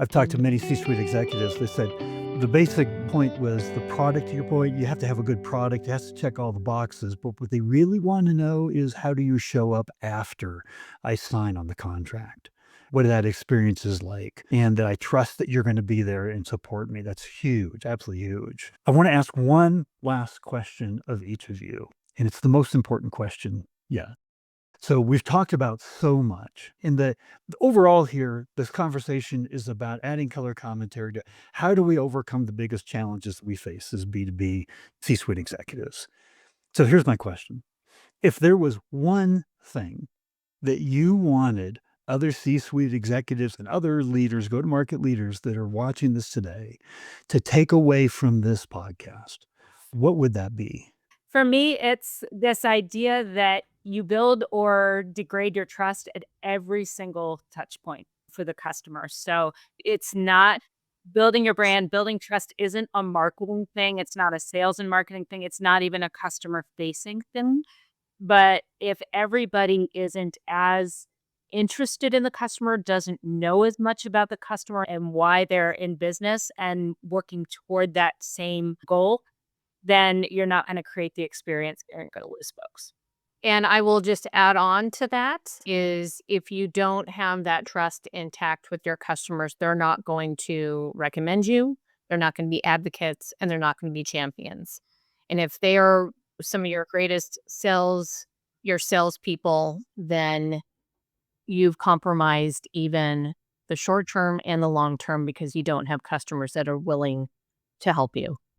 I've talked to many C-suite executives. They said the basic point was the product, to your point, you have to have a good product. It has to check all the boxes. But what they really want to know is how do you show up after I sign on the contract? What that experience is like, and that I trust that you're going to be there and support me. That's huge, absolutely huge. I want to ask one last question of each of you, and it's the most important question yet. So we've talked about so much. In the overall here, this conversation is about adding color commentary to how do we overcome the biggest challenges we face as B2B C-suite executives. So here's my question. If there was one thing that you wanted other C-suite executives and other leaders, go-to-market leaders that are watching this today to take away from this podcast, what would that be? For me, it's this idea that you build or degrade your trust at every single touch point for the customer. So it's not building your brand, building trust isn't a marketing thing. It's not a sales and marketing thing. It's not even a customer facing thing. But if everybody isn't as interested in the customer, doesn't know as much about the customer and why they're in business and working toward that same goal, then you're not going to create the experience. You're going to lose folks. And I will just add on to that is if you don't have that trust intact with your customers, they're not going to recommend you. They're not going to be advocates and they're not going to be champions. And if they are some of your greatest your salespeople, then you've compromised even the short term and the long term because you don't have customers that are willing to help you.